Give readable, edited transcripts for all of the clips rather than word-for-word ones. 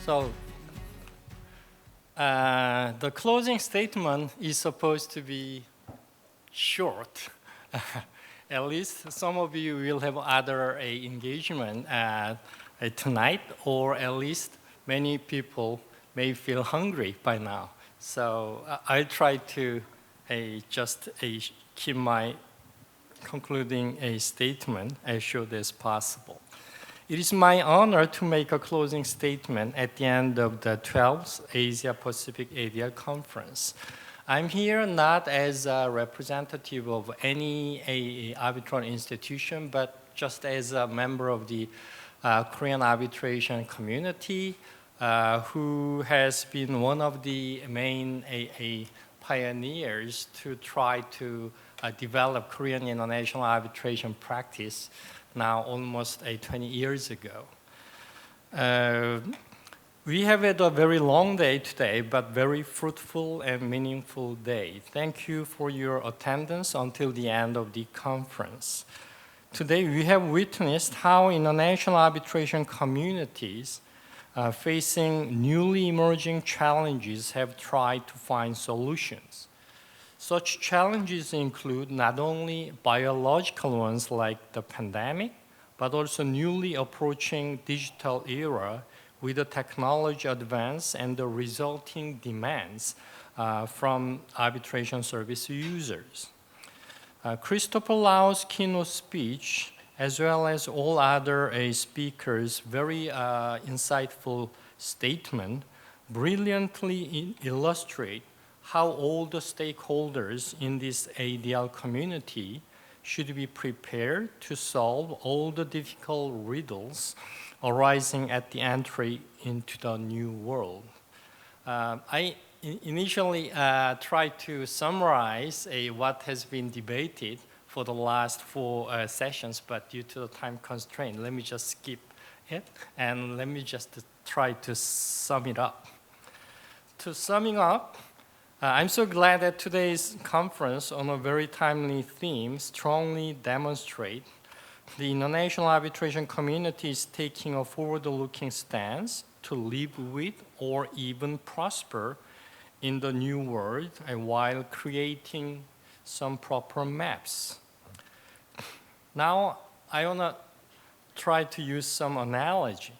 So the closing statement is supposed to be short. At least some of you will have other engagement tonight, or at least many people may feel hungry by now. So I'll try to just keep my concluding statement as short as possible. It is my honor to make a closing statement at the end of the 12th Asia Pacific ADR conference. I'm here not as a representative of any arbitral institution, but just as a member of the Korean arbitration community who has been one of the main pioneers to try to develop Korean international arbitration practice now almost 20 years ago. We have had a very long day today, but very fruitful and meaningful day. Thank you for your attendance until the end of the conference. Today, we have witnessed how international arbitration communities facing newly emerging challenges have tried to find solutions. Such challenges include not only biological ones like the pandemic, but also newly approaching digital era with the technology advance and the resulting demands from arbitration service users. Christopher Lau's keynote speech, as well as all other speakers' very insightful statement, brilliantly illustrate how all the stakeholders in this ADR community should be prepared to solve all the difficult riddles arising at the entry into the new world. I initially tried to summarize what has been debated for the last 4 sessions, but due to the time constraint, let me just skip it and let me just try to sum it up. To summing up, I'm so glad that today's conference on a very timely theme strongly demonstrate the international arbitration community is taking a forward-looking stance to live with or even prosper in the new world while creating some proper maps. Now, I want to try to use some analogy.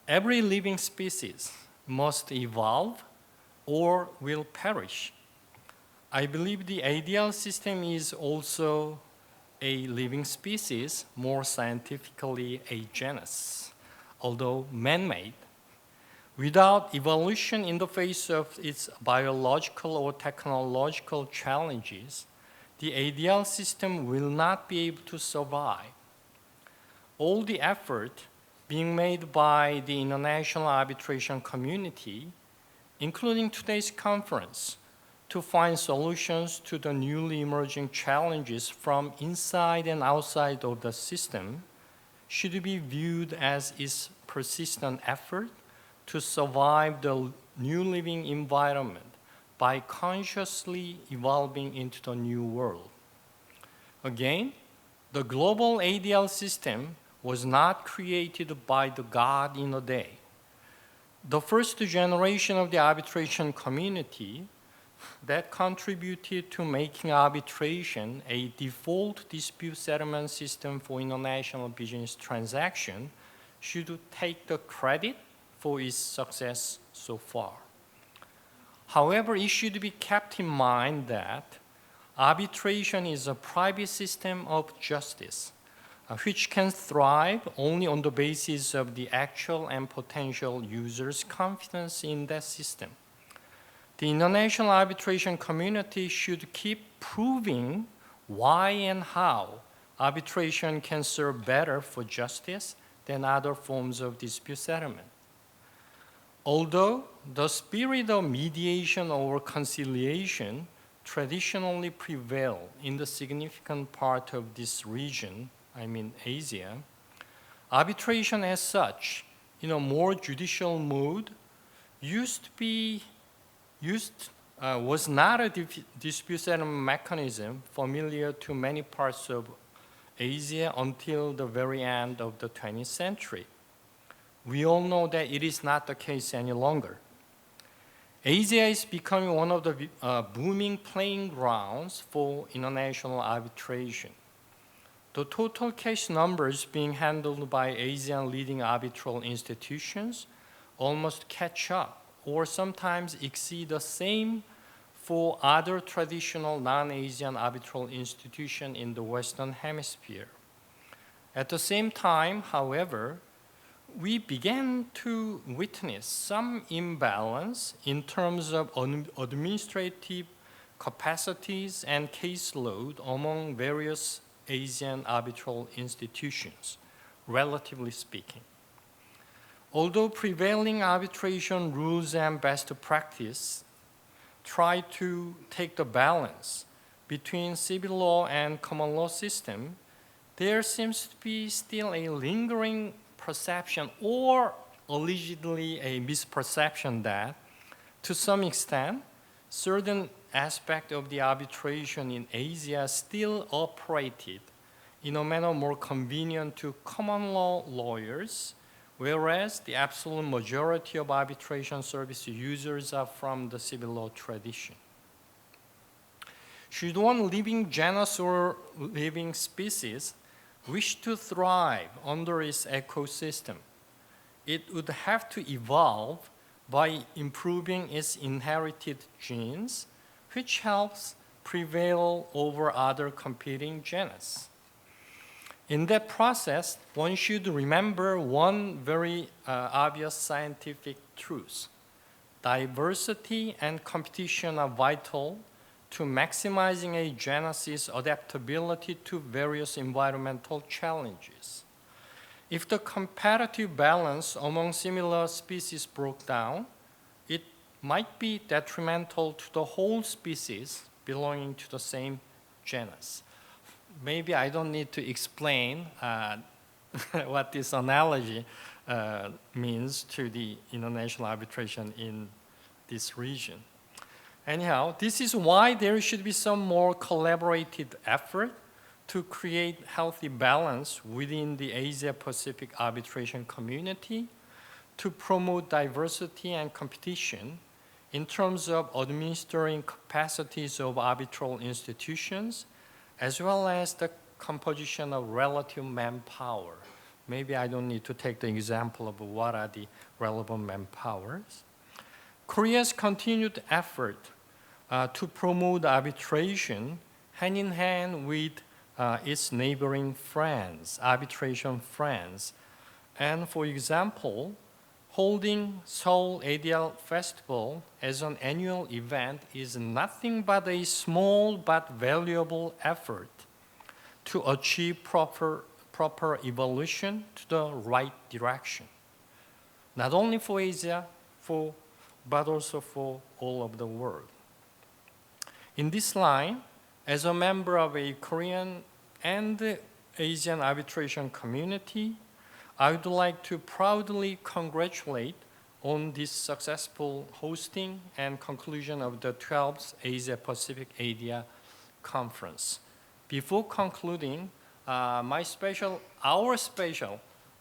Every living species must evolve or will perish. I believe the ADR system is also a living species, more scientifically a genus, although man-made. Without evolution in the face of its biological or technological challenges, the ADR system will not be able to survive. All the effort being made by the international arbitration community, including today's conference, to find solutions to the newly emerging challenges from inside and outside of the system, should be viewed as its persistent effort to survive the new living environment by consciously evolving into the new world. Again, the global ADR system was not created by the God in a day. The first generation of the arbitration community that contributed to making arbitration a default dispute settlement system for international business transactions should take the credit for its success so far. However, it should be kept in mind that arbitration is a private system of justice, which can thrive only on the basis of the actual and potential users' confidence in that system. The international arbitration community should keep proving why and how arbitration can serve better for justice than other forms of dispute settlement. Although the spirit of mediation or conciliation traditionally prevail in the significant part of this region, I mean Asia, arbitration as such, in a more judicial mode, was not a dispute settlement mechanism familiar to many parts of Asia until the very end of the 20th century. we all know that it is not the case any longer. Asia is becoming one of the booming playing grounds for international arbitration. The total case numbers being handled by Asian leading arbitral institutions almost catch up or sometimes exceed the same for other traditional non-Asian arbitral institutions in the Western Hemisphere. At the same time, however, we began to witness some imbalance in terms of administrative capacities and caseload among various Asian arbitral institutions, relatively speaking. Although prevailing arbitration rules and best practice try to take the balance between civil law and common law system, there seems to be still a lingering perception or allegedly a misperception that, to some extent, certain aspects of the arbitration in Asia still operated in a manner more convenient to common law lawyers, whereas the absolute majority of arbitration service users are from the civil law tradition. Should one living genus or living species wish to thrive under its ecosystem, it would have to evolve by improving its inherited genes, which helps prevail over other competing genus. In that process, one should remember one very obvious scientific truth. Diversity and competition are vital to maximizing a genus's adaptability to various environmental challenges. If the competitive balance among similar species broke down, it might be detrimental to the whole species belonging to the same genus. Maybe I don't need to explain what this analogy means to the international arbitration in this region. Anyhow, this is why there should be some more collaborative effort to create healthy balance within the Asia-Pacific arbitration community to promote diversity and competition in terms of administering capacities of arbitral institutions, as well as the composition of relative manpower. Maybe I don't need to take the example of what are the relevant manpowers. Korea's continued effort to promote arbitration hand in hand with its neighboring friends, arbitration friends. And for example, holding Seoul ADR Festival as an annual event is nothing but a small but valuable effort to achieve proper evolution to the right direction, not only for Asia, but also for all of the world. In this line, as a member of a Korean and Asian arbitration community, I would like to proudly congratulate on this successful hosting and conclusion of the 12th Asia-Pacific ADR Conference. Before concluding, our special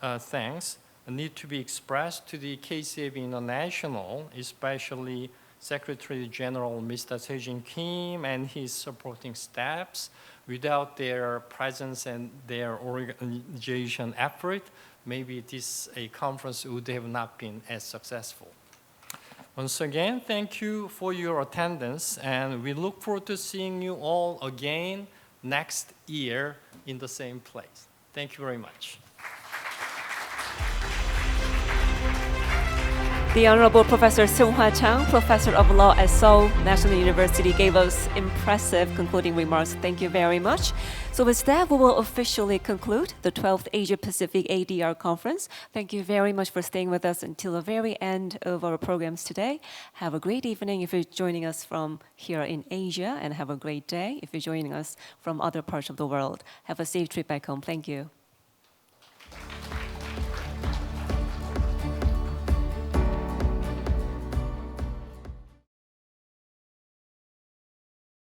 thanks need to be expressed to the KCAB International, especially Secretary General Mr. Sejin Kim and his supporting staffs. Without their presence and their organization effort, maybe this conference would have not been as successful. Once again, thank you for your attendance, and we look forward to seeing you all again next year in the same place. Thank you very much. The Honorable Professor Seung-Hwa Chang, Professor of Law at Seoul National University, gave us impressive concluding remarks. Thank you very much. So with that, we will officially conclude the 12th Asia-Pacific ADR Conference. Thank you very much for staying with us until the very end of our programs today. Have a great evening if you're joining us from here in Asia, and have a great day if you're joining us from other parts of the world. Have a safe trip back home. Thank you.